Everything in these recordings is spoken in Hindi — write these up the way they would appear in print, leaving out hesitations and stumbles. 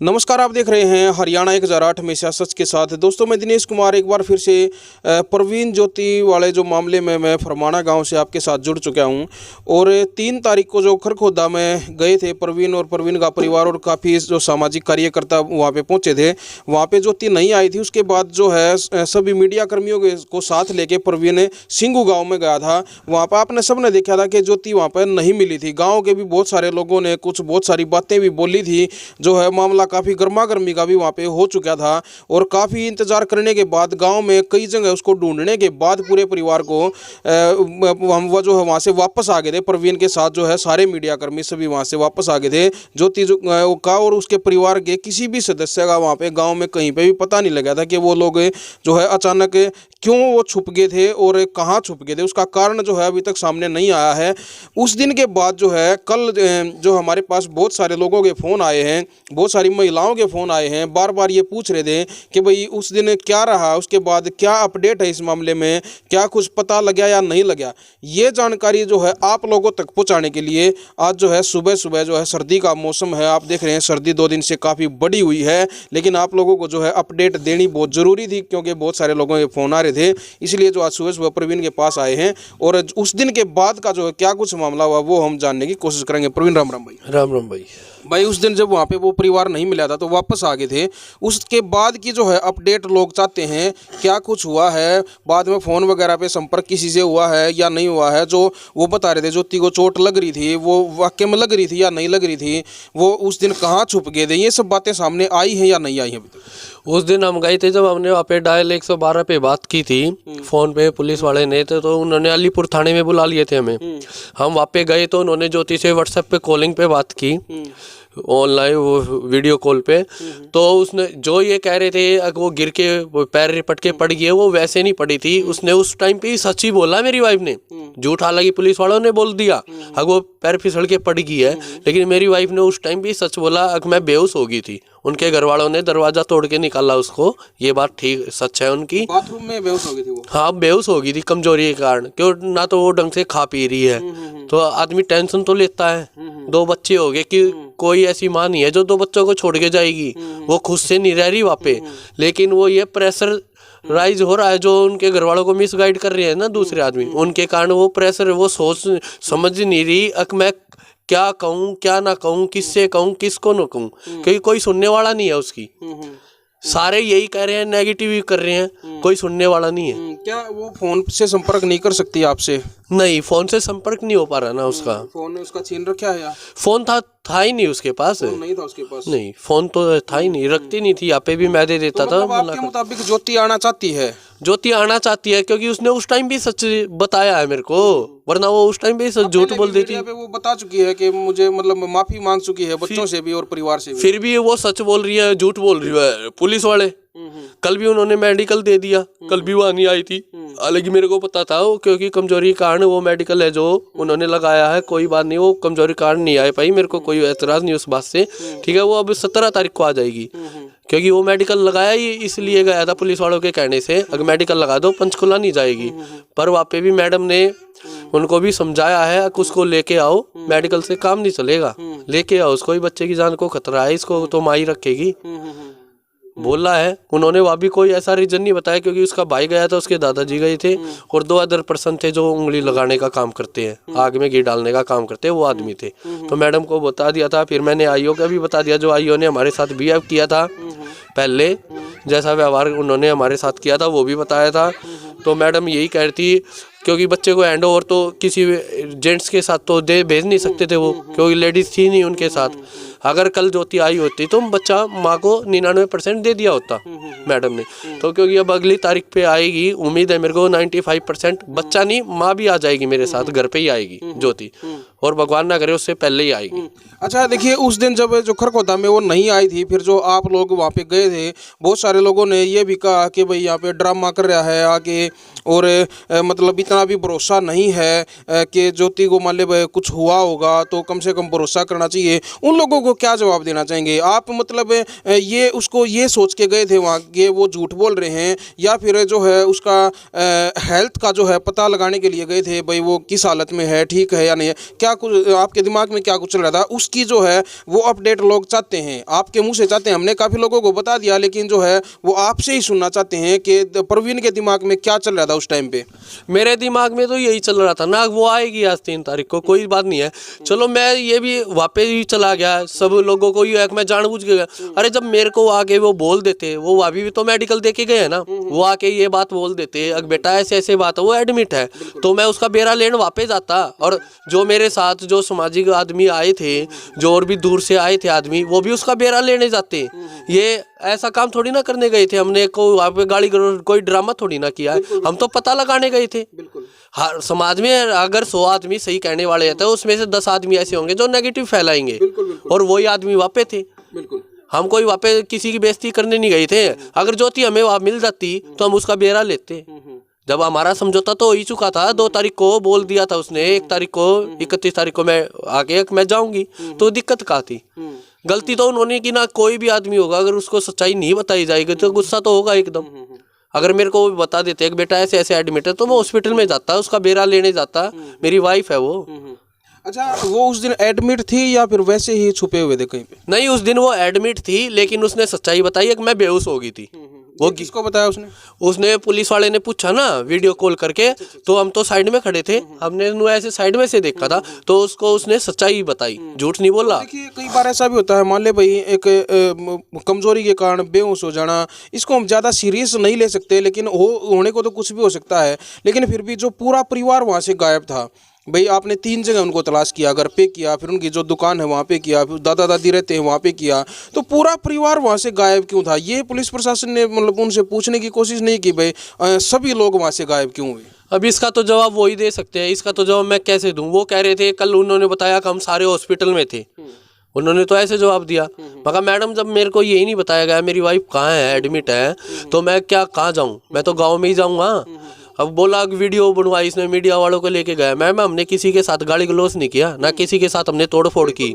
नमस्कार, आप देख रहे हैं हरियाणा 1008 हमेशा सच के साथ। दोस्तों, मैं दिनेश कुमार एक बार फिर से प्रवीण ज्योति वाले जो मामले में मैं फरमाना गांव से आपके साथ जुड़ चुका हूं। और 3 तारीख को जो खरखोदा में गए थे प्रवीण और प्रवीण का परिवार और काफ़ी जो सामाजिक कार्यकर्ता वहां पे पहुंचे थे। वहां पे ज्योति नहीं आई थी। उसके बाद जो है सभी मीडिया कर्मियों को साथ लेके प्रवीण सिंगू गाँव में गया था। वहाँ पर आपने सबने देखा था कि ज्योति वहाँ पर नहीं मिली थी। गाँव के भी बहुत सारे लोगों ने बहुत सारी बातें भी बोली थी। जो है मामला काफ़ी गर्मा गर्मी का भी वहाँ पे हो चुका था। और काफ़ी इंतज़ार करने के बाद गांव में कई जगह उसको ढूंढने के बाद पूरे परिवार को हम वो जो है वहाँ से वापस आ गए थे। प्रवीण के साथ जो है सारे मीडिया कर्मी सभी वहाँ से वापस आ गए थे। ज्योति का और उसके परिवार के किसी भी सदस्य का वहाँ पे गाँव में कहीं पर भी पता नहीं लगा था कि वो लोग जो है अचानक क्यों वो छुप गए थे और कहाँ छुप गए थे। उसका कारण जो है अभी तक सामने नहीं आया है। उस दिन के बाद जो है कल जो हमारे पास बहुत सारे लोगों के फ़ोन आए हैं, बहुत सारी महिलाओं के फ़ोन आए हैं, बार बार ये पूछ रहे थे कि भाई उस दिन क्या रहा, उसके बाद क्या अपडेट है इस मामले में, क्या कुछ पता लगा या नहीं लगा। ये जानकारी जो है आप लोगों तक पहुंचाने के लिए आज जो है सुबह सुबह जो है सर्दी का मौसम है, आप देख रहे हैं सर्दी 2 दिन से काफ़ी बढ़ी हुई है। लेकिन आप लोगों को जो है अपडेट देनी बहुत ज़रूरी थी क्योंकि बहुत सारे लोगों के फ़ोन आ रहे थे। इसलिए जो आज सुबह सुबह प्रवीण के पास आए हैं और उस दिन के बाद का जो है क्या कुछ मामला हुआ वो हम जानने की कोशिश करेंगे। प्रवीण, राम राम भाई। राम राम भाई। भाई, उस दिन जब वहाँ पे वो परिवार नहीं मिला था तो वापस आ गए थे। उसके बाद की जो है अपडेट लोग चाहते हैं, क्या कुछ हुआ है, बाद में फ़ोन वगैरह पे संपर्क किसी से हुआ है या नहीं हुआ है। जो वो बता रहे थे ज्योति को चोट लग रही थी, वो वाकई में लग रही थी या नहीं लग रही थी, वो उस दिन कहाँ छुप गए थे, ये सब बातें सामने आई हैं या नहीं आई हैं अभी तक। उस दिन हम गए थे जब हमने वहाँ पे डायल 112 पे बात की थी फ़ोन पे पुलिस वाले ने, तो उन्होंने अलीपुर थाने में बुला लिए थे हमें। हम वहाँ पे गए तो उन्होंने ज्योति से व्हाट्सएप पे कॉलिंग पे बात की, ऑनलाइन वो वीडियो कॉल पे। तो उसने जो ये कह रहे थे अगर वो गिर के वो पैर रिपट के पड़ गई है, वो वैसे नहीं पड़ी थी। उसने उस टाइम पे सच ही बोला, मेरी वाइफ ने झूठ, हालांकि पुलिस वालों ने बोल दिया अगर वो पैर फिसल के पड़ गई है, लेकिन मेरी वाइफ ने उस टाइम भी सच बोला अगर मैं बेहोश हो गई थी। उनके घर वालों ने दरवाजा तोड़ के निकाला उसको, ये बात ठीक सच है उनकी। बाथरूम में बेहोश हो गई थी वो। हाँ, बेहोश हो गई थी कमजोरी के कारण, क्यों ना तो वो ढंग से खा पी रही है। तो आदमी टेंशन तो लेता है। 2 बच्चे हो गए कि कोई ऐसी माँ नहीं है जो 2 बच्चों को छोड़ के जाएगी। वो खुद से नहीं रह रही वहाँ पे, लेकिन वो ये प्रेशर राइज हो रहा है जो उनके घर वालों को मिसगाइड कर रहे हैं ना दूसरे आदमी, उनके कारण वो प्रेशर, वो सोच समझ नहीं रही मैं क्या कहूँ क्या ना कहूँ, किससे कहूँ किसको ना कहूँ, क्योंकि कोई सुनने वाला नहीं है उसकी। सारे यही कह रहे हैं, नेगेटिव ही कर रहे हैं, कोई सुनने वाला नहीं है। क्या वो फोन से संपर्क नहीं कर सकती आपसे? नहीं, फोन से संपर्क नहीं हो पा रहा ना उसका। फोन उसका छीन रखा है या फोन था ही नहीं उसके पास। नहीं था उसके पास। नहीं, फोन तो था ही नहीं, रखती नहीं थी। यहाँ पे भी मैं दे देता था। आपके मुताबिक ज्योति आना चाहती है? ज्योति आना चाहती है क्योंकि उसने उस टाइम भी सच बताया है मेरे को, वरना वो उस टाइम भी सच झूठ बोल देती। वो बता चुकी है कि मुझे मतलब माफी मांग चुकी है बच्चों से भी और परिवार से भी। फिर भी वो सच बोल रही है, झूठ बोल रही है पुलिस वाले। कल भी उन्होंने मेडिकल दे दिया, कल भी वो नहीं आई थी। हालांकि मेरे को पता था वो, क्योंकि कमजोरी के कारण वो मेडिकल है जो उन्होंने लगाया है, कोई बात नहीं, वो कमजोरी के कारण नहीं आ पाई। मेरे को कोई एतराज नहीं उस बात से, ठीक है। वो अब 17 तारीख को आ जाएगी, क्योंकि वो मेडिकल लगाया ही इसलिए गया था पुलिस वालों के कहने से, अगर मेडिकल लगा दो पंचकुला नहीं जाएगी। पर वहाँ पे भी मैडम ने उनको भी समझाया है कि उसको लेके आओ, मेडिकल से काम नहीं चलेगा, लेके आओ उसको, बच्चे की जान को खतरा है, इसको तो माँ ही रखेगी बोला है उन्होंने। वहाँ भी कोई ऐसा रीजन नहीं बताया, क्योंकि उसका भाई गया था, उसके दादाजी गए थे, और 2 अदर पर्सन थे जो उंगली लगाने का काम करते हैं, आग में घी डालने का काम करते हैं, वो आदमी थे। तो मैडम को बता दिया था। फिर मैंने आईओ का भी बता दिया, जो आईओ ने हमारे साथ बिहेव किया था पहले, जैसा व्यवहार उन्होंने हमारे साथ किया था वो भी बताया था। तो मैडम यही कह रही थी, क्योंकि बच्चे को हैंड ओवर तो किसी जेंट्स के साथ तो भेज नहीं सकते थे वो, क्योंकि लेडीज थी नहीं उनके साथ। अगर कल ज्योति आई होती तो बच्चा माँ को 99% दे दिया होता मैडम ने। तो क्योंकि अब अगली तारीख पे आएगी, उम्मीद है मेरे को 95% बच्चा नहीं माँ भी आ जाएगी मेरे साथ, घर पे ही आएगी ज्योति, और भगवान ना करे उससे पहले ही आएगी। अच्छा, देखिए उस दिन जब जो खरखोदा में वो नहीं आई थी, फिर जो आप लोग वहाँ पे गए थे, बहुत सारे लोगों ने ये भी कहा कि भाई यहाँ पे ड्रामा कर रहा है आगे, और मतलब इतना भी भरोसा नहीं है कि ज्योति को मान ले कुछ हुआ होगा तो कम से कम भरोसा करना चाहिए। उन लोगों को क्या जवाब देना चाहेंगे आप? मतलब ये उसको ये सोच के गए थे वहाँ के वो झूठ बोल रहे हैं, या फिर जो है उसका हेल्थ का जो है पता लगाने के लिए गए थे, भाई वो किस हालत में है, ठीक है या नहीं है? क्या कुछ आपके दिमाग में क्या कुछ चल रहा था? उसकी जो है वो अपडेट लोग चाहते हैं, आपके मुंह से चाहते हैं। हमने काफ़ी लोगों को बता दिया, लेकिन जो है वो आपसे ही सुनना चाहते हैं कि प्रवीण के दिमाग में क्या चल रहा था उस टाइम पे। मेरे दिमाग में तो यही चल रहा था ना, वो आएगी आज 3 तारीख को, कोई बात नहीं है। चलो मैं ये भी वापस ही चला गया, सब लोगों को ये है कि मैं जानबूझ के गया। अरे जब मेरे को आके वो बोल देते, वो भाभी भी तो मेडिकल दे के गए हैं ना, वो आके ये बात बोल देते अगर बेटा ऐसे ऐसे बात है, वो एडमिट है, तो मैं उसका बेरा लेने वापस आता। और जो मेरे साथ जो सामाजिक आदमी आए थे, जो और भी दूर से आए थे आदमी, वो भी उसका बेरा लेने जाते। ये ऐसा काम थोड़ी ना करने गए थे हमने, को वहाँ पे गाड़ी कोई ड्रामा थोड़ी ना किया है, हम तो पता लगाने गए थे। हर समाज में अगर 100 आदमी सही कहने वाले हैं तो उसमें से 10 आदमी ऐसे होंगे जो नेगेटिव फैलाएंगे, और वही आदमी वहाँ पे थे। हम कोई वहाँ पे किसी की बेइज्जती करने नहीं गए थे। अगर ज्योति हमें वहाँ मिल जाती तो हम उसका बेरा लेते। जब हमारा समझौता तो हो ही चुका था, 2 तारीख को बोल दिया था उसने, 1 तारीख को 31 तारीख को मैं आगे मैं जाऊंगी, तो दिक्कत कहाँ थी? गलती तो उन्होंने की ना। कोई भी आदमी होगा अगर उसको सच्चाई नहीं बताई जाएगी तो गुस्सा तो होगा एकदम। अगर मेरे को बता देते कि बेटा ऐसे ऐसे एडमिट है, तो मैं हॉस्पिटल में जाता, उसका बेरा लेने जाता, मेरी वाइफ है वो। अच्छा, वो उस दिन एडमिट थी या फिर वैसे ही छुपे हुए थे कहीं पे? नहीं, उस दिन वो एडमिट थी, लेकिन उसने सच्चाई बताई है कि मैं बेहोश हो गई थी। वो किसको बताया उसने? उसने पुलिस वाले ने पूछा ना वीडियो कॉल करके, तो हम तो साइड में खड़े थे, हमने ऐसे साइड में से देखा था, तो उसको उसने सच्चाई बताई, झूठ नहीं बोला। देखिए कई बार ऐसा भी होता है, मान ले भाई एक कमजोरी के कारण बेहोश हो जाना, इसको हम ज़्यादा सीरियस नहीं ले सकते, लेकिन होने को तो कुछ भी हो सकता है। लेकिन फिर भी जो पूरा परिवार वहाँ से गायब था, भाई आपने 3 जगह उनको तलाश किया, घर पे किया, फिर उनकी जो दुकान है वहाँ पे किया, फिर दादा दादी रहते हैं वहाँ पे किया, तो पूरा परिवार वहाँ से गायब क्यों था? ये पुलिस प्रशासन ने मतलब उनसे पूछने की कोशिश नहीं की भाई सभी लोग वहाँ से गायब क्यों हुए? अब इसका तो जवाब वो ही दे सकते हैं, इसका तो जवाब मैं कैसे दूं? वो कह रहे थे कल, उन्होंने बताया कि हम सारे हॉस्पिटल में थे, उन्होंने तो ऐसे जवाब दिया। मगर मैडम जब मेरे को यही नहीं बताया गया मेरी वाइफ कहाँ है, एडमिट है, तो मैं क्या कहाँ जाऊँ? मैं तो गाँव में ही जाऊँगा। अब बोला वीडियो बनवाई इसने, मीडिया वालों को लेके गया। मैम हमने किसी के साथ गाली गलौज नहीं किया, ना किसी के साथ हमने तोड़ फोड़ की।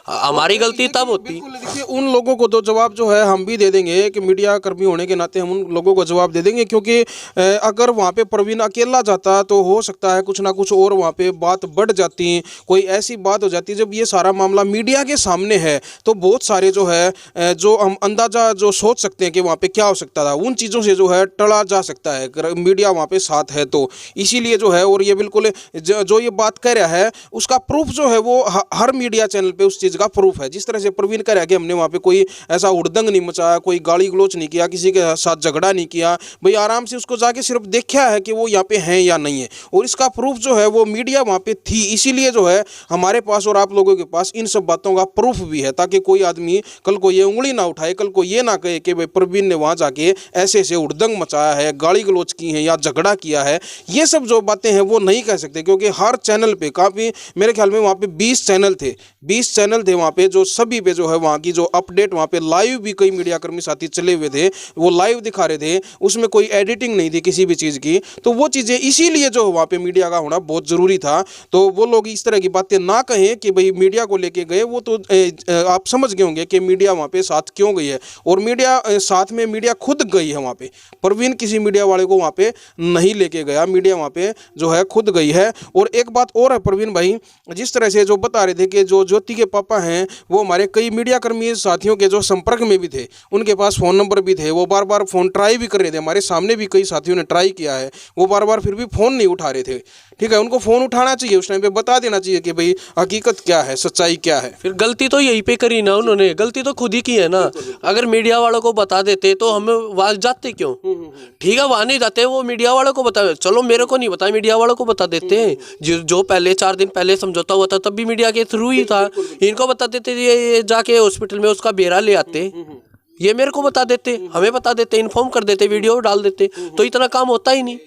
हमारी गलती तब होती। बिल्कुल, देखिए उन लोगों को तो जवाब जो है हम भी दे देंगे कि मीडिया कर्मी होने के नाते हम उन लोगों को जवाब दे देंगे, क्योंकि अगर वहाँ पे प्रवीण अकेला जाता तो हो सकता है कुछ ना कुछ और वहाँ पे बात बढ़ जाती, कोई ऐसी बात हो जाती। जब ये सारा मामला मीडिया के सामने है तो बहुत सारे जो है जो हम अंदाजा जो सोच सकते हैं कि वहाँ पे क्या हो सकता था, उन चीज़ों से जो है टला जा सकता है अगर मीडिया वहाँ पे साथ है तो। इसीलिए जो है, और ये बिल्कुल जो ये बात कह रहा है उसका प्रूफ जो है वो हर मीडिया चैनल पे उस चीज़ का प्रूफ है। जिस तरह से प्रवीण कह रहा है कि हमने वहाँ पे कोई ऐसा उड़दंग नहीं मचाया, कोई गाली गलोच नहीं किया, किसी के साथ झगड़ा नहीं किया, भाई आराम से उसको जाके सिर्फ देखा है कि वो यहाँ पे हैं या नहीं है, और इसका प्रूफ जो है वो मीडिया वहाँ पे थी। इसीलिए जो है हमारे पास और आप लोगों के पास इन सब बातों का प्रूफ भी है, ताकि कोई आदमी कल को ये उंगली ना उठाए, कल को ये ना कहे कि भाई प्रवीण ने वहाँ जाके ऐसे ऐसे उड़दंग मचाया है, गाली गलोच की है या झगड़ा किया है। ये सब जो बातें हैं वो नहीं कह सकते, क्योंकि हर चैनल पे काफ़ी, मेरे ख्याल में वहाँ पे 20 चैनल थे, 20 चैनल थे वहाँ पे, जो सभी पे जो है वहाँ की जो अपडेट, वहाँ पे लाइव भी कई मीडिया कर्मी साथी चले हुए थे, वो लाइव दिखा रहे थे, उसमें कोई एडिटिंग नहीं थी किसी भी चीज़ की। तो वो चीज़ें इसीलिए जो वहाँ पे मीडिया का होना बहुत ज़रूरी था। तो वो लोग इस तरह की बातें ना कहें कि भाई मीडिया को लेके गए, वो तो आप समझ गए होंगे कि मीडिया वहाँ पे साथ क्यों गई है, और मीडिया साथ में मीडिया खुद गई है वहाँ पे। प्रवीण किसी मीडिया वाले को वहाँ पे नहीं लेके गया, मीडिया वहाँ पे जो है खुद गई है। और एक बात और है प्रवीण भाई, जिस तरह से जो बता रहे थे कि जो ज्योति के पापा हैं वो हमारे कई मीडिया कर्मी साथियों के जो संपर्क में भी थे, उनके पास फ़ोन नंबर भी थे, वो बार बार फ़ोन ट्राई भी कर रहे थे, हमारे सामने भी कई साथियों ने ट्राई किया है, वो बार बार फिर भी फ़ोन नहीं उठा रहे थे। ठीक है, उनको फ़ोन उठाना चाहिए, उस टाइम पे बता देना चाहिए कि भाई हकीकत क्या है, सच्चाई क्या है। फिर गलती तो यहीं पे करी ना उन्होंने, गलती तो खुद ही की है ना। अगर मीडिया वालों को बता देते तो हम वहाँ जाते क्यों? ठीक है, वहाँ नहीं जाते, वो मीडिया वालों को बता, चलो मेरे को नहीं बताया, मीडिया वालों को बता देते हैं। जो पहले 4 दिन पहले समझौता हुआ था तब भी मीडिया के थ्रू ही था, इनको बता देते, ये जाके हॉस्पिटल में उसका बेरा ले आते, ये मेरे को बता देते, हमें बता देते, इन्फॉर्म कर देते, वीडियो डाल देते, तो इतना काम होता ही नहीं।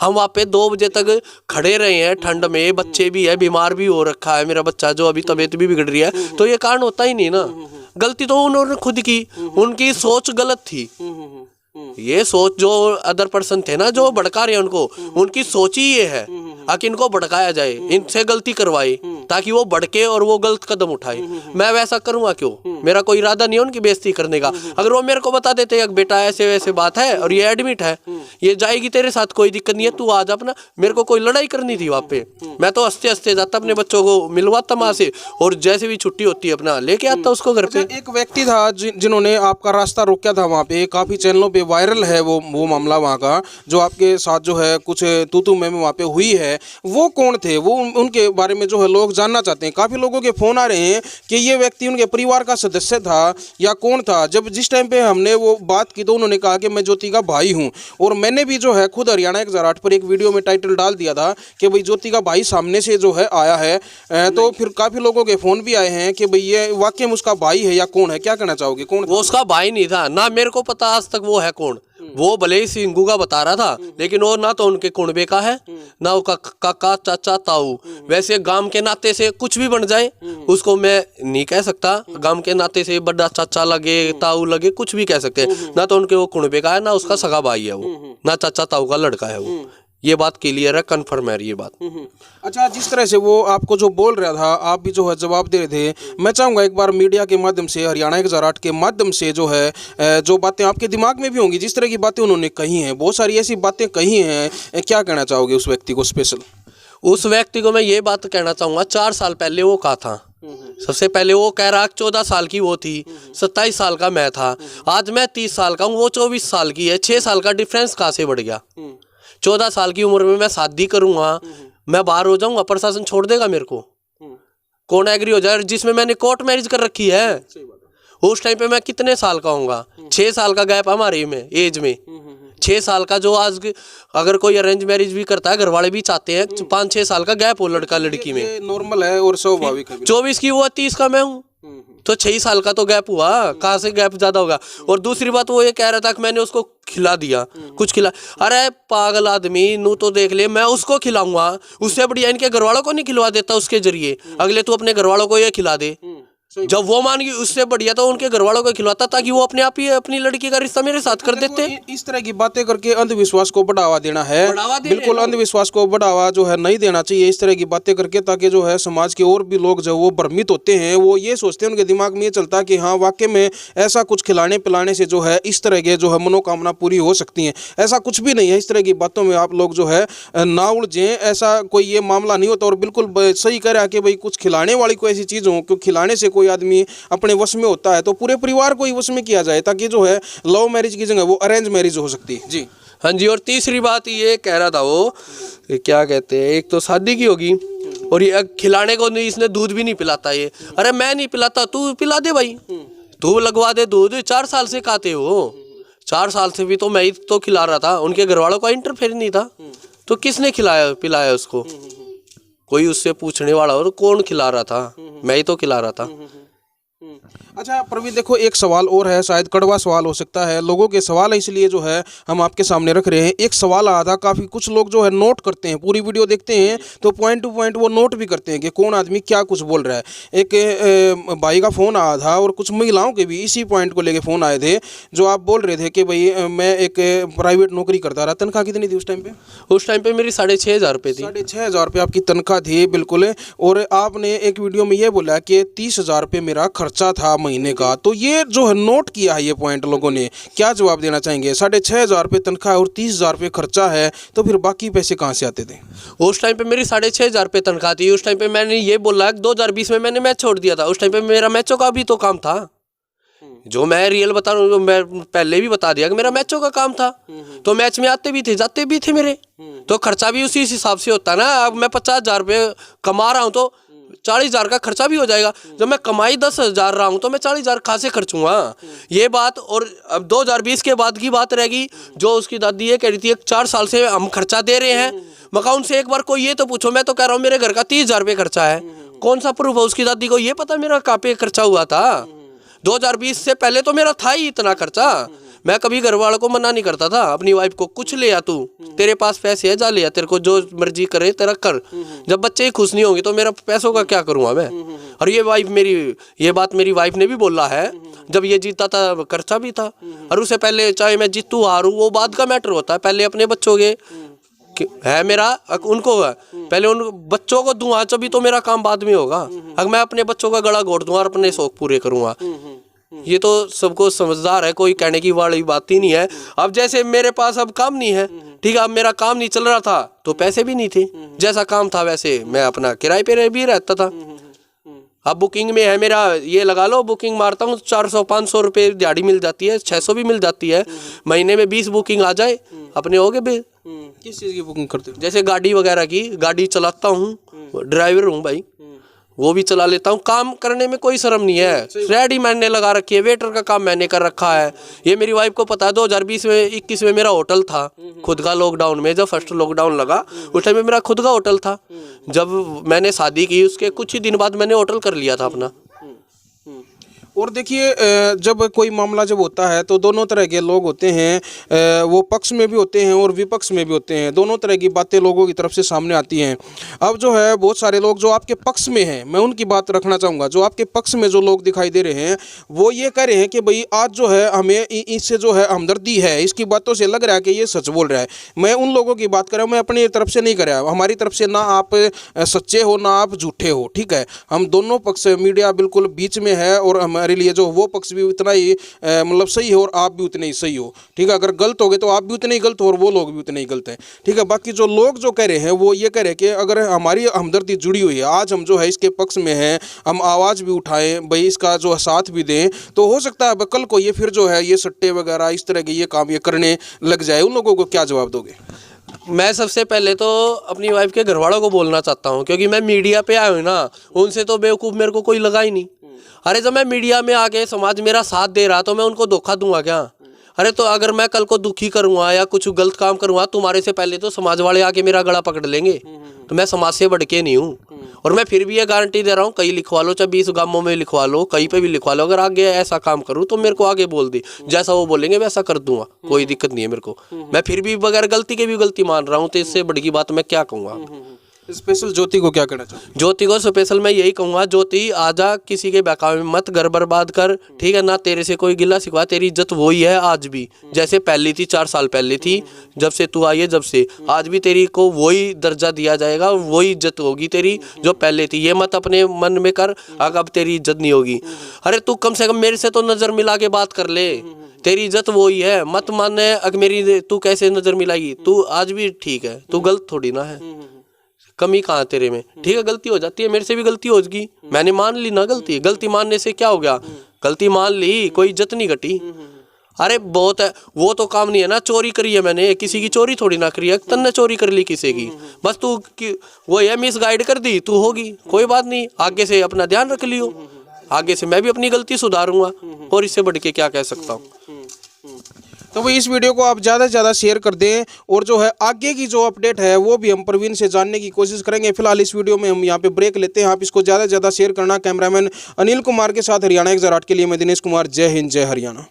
हम वहाँ पे 2 बजे तक खड़े रहे हैं ठंड में, बच्चे भी है, बीमार भी हो रखा है मेरा बच्चा, जो अभी तबीयत भी बिगड़ रही है, तो ये कारण होता ही नहीं ना। गलती तो उन्होंने खुद की, उनकी सोच गलत थी। ये सोच जो अदर पर्सन थे ना जो भड़का रहे हैं उनको, उनकी सोच ही ये है। आकि इनको भड़काया जाए, इनसे गलती करवाए ताकि वो भड़के और वो गलत कदम उठाए। मैं वैसा करूंगा क्यों? मेरा कोई इरादा नहीं है उनकी बेइज्जती करने का। अगर वो मेरे को बता देते कि बेटा ऐसे वैसे बात है और ये एडमिट है, ये जाएगी तेरे साथ, कोई दिक्कत नहीं है, तू आज अपना, मेरे को कोई लड़ाई करनी थी वहाँ पे, मैं तो हंसते हंसते जाता, अपने बच्चों को मिलवाता माँ से और जैसे भी छुट्टी होती है अपना लेके आता उसको घर पे। एक व्यक्ति था जिन्होंने आपका रास्ता रोका था वहाँ पे, काफी चैनलों पे वायरल है वो मामला वहाँ का, जो आपके साथ जो है कुछ तू मैं वहाँ पे हुई है। वो कौन थे? वो उनके बारे में जो है लोग जानना चाहते हैं। काफी लोगों के फोन आ रहे हैं कि ये व्यक्ति उनके परिवार का सदस्य था या कौन था। जब जिस टाइम पे हमने वो बात की तो उन्होंने कहा कि मैं ज्योति का भाई हूँ, और मैंने भी जो है खुद हरियाणा 1008 पर एक वीडियो में टाइटल डाल दिया था कि भाई ज्योति का भाई सामने से जो है आया है। तो फिर काफी लोगों के फोन भी आए हैं कि भाई ये वाकई में उसका भाई है या कौन है? क्या कहना चाहोगे, कौन? वो उसका भाई नहीं था ना, मेरे को पता आज तक वो है कौन। वो भले ही सिंगू का बता रहा था, लेकिन वो ना तो उनके कुणबे का है, ना वो काका चाचा ताऊ। वैसे गांव के नाते से कुछ भी बन जाए उसको मैं नहीं कह सकता, गांव के नाते से बड़ा चाचा लगे ताऊ लगे कुछ भी कह सकते हैं, ना तो उनके वो कुणबे का है ना उसका सगा भाई है वो, ना चाचा ताऊ का लड़का है वो। ये बात क्लियर है, कन्फर्म है ये बात। अच्छा, जिस तरह से वो आपको जो बोल रहा था, आप भी जो है जवाब दे रहे थे, मैं चाहूँगा एक बार मीडिया के माध्यम से, हरियाणा 1008 के माध्यम से जो है जो बातें आपके दिमाग में भी होंगी, जिस तरह की बातें उन्होंने कही हैं, बहुत सारी ऐसी बातें कही हैं, क्या कहना चाहोगे उस व्यक्ति को स्पेशल? उस व्यक्ति को मैं ये बात कहना चाहूँगा, 4 साल पहले वो कहा था, सबसे पहले वो कह रहा 14 साल की वो थी, 27 साल का मैं था, आज मैं 30 साल का हूँ, वो 24 साल की है। 6 साल का डिफरेंस कहाँ से बढ़ गया? 14 साल की उम्र में मैं शादी करूंगा, मैं बाहर हो जाऊंगा, प्रशासन छोड़ देगा मेरे को? कौन एग्री हो जाए? जिसमें मैंने कोर्ट मैरिज कर रखी है, उस टाइम पे मैं कितने साल का होऊंगा? 6 साल का गैप हमारे में एज में, 6 साल का। जो आज अगर कोई अरेंज मैरिज भी करता है, घर वाले भी चाहते हैं 5-6 साल का गैप हो लड़का लड़की में, नॉर्मल है और स्वाभाविक है। 24 की वो 30 का मैं हूँ, तो 6 साल का तो गैप हुआ, कहाँ से गैप ज्यादा होगा? और दूसरी बात वो ये कह रहा था कि मैंने उसको खिला दिया, कुछ खिला। अरे पागल आदमी, नू तो देख ले, मैं उसको खिलाऊंगा, उससे बढ़िया इनके घर वालों को नहीं खिलवा देता उसके जरिए, अगले तू अपने घर वालों को ये खिला दे। जब वो मान गई उससे बढ़िया तो उनके घर वालों को खिलवाता, ताकि वो अपने आप ही अपनी लड़की का रिश्ता मेरे साथ कर देते। इस तरह की बातें करके अंधविश्वास को बढ़ावा देना है, बिल्कुल अंधविश्वास को बढ़ावा जो है नहीं देना चाहिए इस तरह की बातें करके, ताकि जो है समाज के और भी लोग जो वो भ्रमित होते हैं, वो ये सोचते हैं, उनके दिमाग में ये चलता है कि हाँ वाकई में ऐसा कुछ खिलाने पिलाने से जो है इस तरह के जो है मनोकामना पूरी हो सकती हैं। ऐसा कुछ भी नहीं है। इस तरह की बातों में आप लोग जो है ना उलझें, ऐसा कोई ये मामला नहीं होता। और बिल्कुल सही कह रहा है कि भाई कुछ खिलाने वाली कोई ऐसी चीज़ हो, क्योंकि खिलाने से कोई आदमी अपने वश में होता है तो पूरे परिवार को ही वश में किया जाए, ताकि जो है लव मैरिज की जगह वो अरेंज मैरिज हो सकती है। जी हाँ जी। और तीसरी बात ये कह रहा था वो, क्या कहते हैं, एक तो शादी की होगी और ये खिलाने को नहीं, इसने दूध भी नहीं पिलाता ये। अरे मैं नहीं पिलाता, तू पिला दे भाई, तू लगवा दे दूध। 4 साल से खाते हो, 4 साल से भी तो मैं ही तो खिला रहा था, उनके घर वालों का इंटरफेयर नहीं था, तो किसने खिलाया पिलाया उसको? कोई उससे पूछने वाला हो तो कौन खिला रहा था? मैं ही तो खिला रहा था। अच्छा प्रवीण, देखो एक सवाल और है, शायद कड़वा सवाल हो सकता है, लोगों के सवाल है इसलिए जो है हम आपके सामने रख रहे हैं। एक सवाल आया था, काफ़ी कुछ लोग जो है नोट करते हैं, पूरी वीडियो देखते हैं तो पॉइंट टू पॉइंट वो नोट भी करते हैं कि कौन आदमी क्या कुछ बोल रहा है। एक भाई का फ़ोन आया था और कुछ महिलाओं के भी इसी पॉइंट को लेके फ़ोन आए थे, जो आप बोल रहे थे कि भाई मैं एक प्राइवेट नौकरी करता रहा। तनख्वाह कितनी थी उस टाइम पर? उस टाइम पर मेरी 6,500 रुपये थी। 6,500 रुपये आपकी तनख्वाह थी, बिल्कुल। और आपने एक वीडियो में ये बोला कि 30,000 रुपये मेरा खर्चा था महीने का। तो ये जो है नोट किया है ये पॉइंट लोगों ने, क्या जवाब देना चाहेंगे? 6,500 रुपये तनख्वाह और 30,000 रुपये खर्चा है, तो फिर बाकी पैसे कहाँ से आते थे? उस टाइम पे मेरी 6,500 रुपये तनख्वाह थी। उस टाइम पे मैंने ये बोला 2020 में मैंने मैच छोड़ दिया था। उस टाइम पे मेरा मैचों का भी तो काम था, जो मैं रियल बता रहा हूँ, मैं पहले भी बता दिया कि मेरा मैचों का काम था, तो मैच में आते भी थे जाते भी थे मेरे, तो खर्चा भी उसी हिसाब से होता ना। अब मैं 50,000 रुपये कमा रहा हूँ तो 40,000 का खर्चा भी हो जाएगा। जब मैं कमाई 10,000 रहा हूँ तो मैं 40,000 कहाँ से खर्चूंगा? ये बात। और अब 2020 के बाद की बात रहेगी, जो उसकी दादी ये कह रही थी 4 साल से हम खर्चा दे रहे हैं, मगर उनसे एक बार कोई ये तो पूछो। मैं तो कह रहा हूँ मेरे घर का 30,000 रुपये खर्चा है, कौन सा प्रूफ है? उसकी दादी को ये पता मेरा कहाँ पे खर्चा हुआ था? 2020 से पहले तो मेरा था ही इतना खर्चा। मैं कभी घर वालों को मना नहीं करता था, अपनी वाइफ को, कुछ ले आ तू, तेरे पास पैसे है जा ले आ, तेरे को जो मर्जी करे तेरा कर। जब बच्चे ही खुश नहीं होंगे तो मेरा पैसों का क्या करूँगा मैं? और ये बात मेरी वाइफ ने भी बोला है। जब ये जीता था खर्चा भी था, और उससे पहले चाहे मैं जीतू हारूं वो बाद का मैटर होता है, पहले अपने बच्चों के है मेरा उनको है, पहले उन बच्चों को दूंगा तभी तो मेरा काम बाद में होगा। अगर मैं अपने बच्चों का गला घोट दूंगा और अपने शौक पूरे करूंगा, ये तो सबको समझदार है, कोई कहने की वाली बात ही नहीं है। अब जैसे मेरे पास अब काम नहीं है, ठीक है, अब मेरा काम नहीं चल रहा था तो पैसे भी नहीं थे, जैसा काम था वैसे मैं अपना किराए पे भी रहता था। अब बुकिंग में है मेरा, ये लगा लो बुकिंग मारता हूँ 400-500 रुपये दिहाड़ी मिल जाती है, 600 भी मिल जाती है। महीने में 20 बुकिंग आ जाए अपने हो गए भी। किस चीज़ की बुकिंग करते हो? जैसे गाड़ी वगैरह की, गाड़ी चलाता हूँ, ड्राइवर हूँ भाई, वो भी चला लेता हूँ। काम करने में कोई शर्म नहीं है, रेडी मैंने लगा रखी है, वेटर का काम मैंने कर रखा है। ये मेरी वाइफ को पता है। 2020 में मेरा होटल था खुद का, लॉकडाउन में जब फर्स्ट लॉकडाउन लगा उस टाइम में मेरा खुद का होटल था। जब मैंने शादी की उसके कुछ ही दिन बाद मैंने होटल कर लिया था अपना। और देखिए जब कोई मामला जब होता है तो दोनों तरह के लोग होते हैं, वो पक्ष में भी होते हैं और विपक्ष में भी होते हैं। दोनों तरह की बातें लोगों की तरफ से सामने आती हैं। अब जो है बहुत सारे लोग जो आपके पक्ष में हैं, मैं उनकी बात रखना चाहूँगा। जो आपके पक्ष में जो लोग दिखाई दे रहे हैं वो ये कह रहे हैं कि भाई आज जो है हमें इससे जो है हमदर्दी है, इसकी बातों से लग रहा है कि ये सच बोल रहा है। मैं उन लोगों की बात कर रहा हूँ, मैं अपनी तरफ से नहीं कर रहा। हमारी तरफ से ना आप सच्चे हो ना आप झूठे हो, ठीक है। हम दोनों पक्ष, मीडिया बिल्कुल बीच में है और हमारे लिए जो वो पक्ष भी उतना ही मतलब सही हो और आप भी उतने ही सही हो, ठीक है। अगर गलत हो गए तो आप भी उतने ही गलत हो और वो लोग भी उतने ही गलत हैं, ठीक है। बाकी जो लोग जो कह रहे हैं वो ये कह रहे हैं कि अगर हमारी हमदर्दी जुड़ी हुई है, आज हम जो है इसके पक्ष में हैं, हम आवाज़ भी उठाएं, भाई इसका जो साथ भी दें, तो हो सकता है कल को ये फिर जो है ये सट्टे वगैरह इस तरह के ये काम ये करने लग जाए। उन लोगों को क्या जवाब दोगे? मैं सबसे पहले तो अपनी वाइफ के घर वालों को बोलना चाहता हूँ, क्योंकि मैं मीडिया पे आया हूँ ना, उनसे तो बेवकूफ़ मेरे को कोई लगा ही नहीं। अरे जब मैं मीडिया में आके समाज मेरा साथ दे रहा तो मैं उनको धोखा दूंगा क्या? अरे तो अगर मैं कल को दुखी करूंगा या कुछ गलत काम करूंगा, तुम्हारे से पहले तो समाज वाले आके मेरा गला पकड़ लेंगे। तो मैं समाज से बढ़ के नहीं हूँ। और मैं फिर भी ये गारंटी दे रहा हूँ, कहीं लिखवा लो, चाहे 20 गांवों में लिखवा लो, कहीं पे भी लिखवा लो, अगर आगे ऐसा काम करूँ तो मेरे को आगे बोल दी, जैसा वो बोलेंगे वैसा कर दूंगा, कोई दिक्कत नहीं है मेरे को। मैं फिर भी बगैर गलती के भी गलती मान रहा हूँ, तो इससे बड़ी बात मैं क्या कहूँगा। स्पेशल ज्योति को क्या कहना चाहूँगा? ज्योति को स्पेशल मैं यही कहूँगा, ज्योति आजा, किसी के बहकावे में मत घर बर्बाद कर, ठीक है ना। तेरे से कोई गिला शिकवा, तेरी इज्जत वही है आज भी जैसे पहली थी, 4 साल पहले थी, जब से तू आई है, जब से आज भी तेरी को वही दर्जा दिया जाएगा, वही इज्जत होगी तेरी जो पहले थी। ये मत अपने मन में कर अब तेरी इज्जत नहीं होगी। अरे तू कम से कम मेरे से तो नज़र मिला के बात कर ले, तेरी इज्जत वही है। मत मानने अगर मेरी तू कैसे नज़र मिलाएगी, तू आज भी ठीक है, तू गलत थोड़ी ना है, कमी कहाँ तेरे में, ठीक है। गलती हो जाती है, मेरे से भी गलती होगी, मैंने मान ली ना गलती। गलती मानने से क्या हो गया, गलती मान ली, कोई इज्जत नहीं घटी। अरे बहुत है, वो तो काम नहीं है ना, चोरी करी है मैंने, किसी की चोरी थोड़ी ना करी है, तन्ने चोरी कर ली किसी की, बस तू वो है मिस गाइड कर दी, तू होगी, कोई बात नहीं, आगे से अपना ध्यान रख लियो, आगे से मैं भी अपनी गलती सुधारूंगा, और इससे बढ़ के क्या कह सकता हूँ। तो भाई इस वीडियो को आप ज़्यादा से ज़्यादा शेयर कर दें, और जो है आगे की जो अपडेट है वो भी हम प्रवीण से जानने की कोशिश करेंगे। फिलहाल इस वीडियो में हम यहाँ पे ब्रेक लेते हैं। आप इसको ज़्यादा से ज़्यादा शेयर करना। कैमरामैन अनिल कुमार के साथ हरियाणा 108 के लिए मैं दिनेश कुमार। जय हिंद, जय हरियाणा।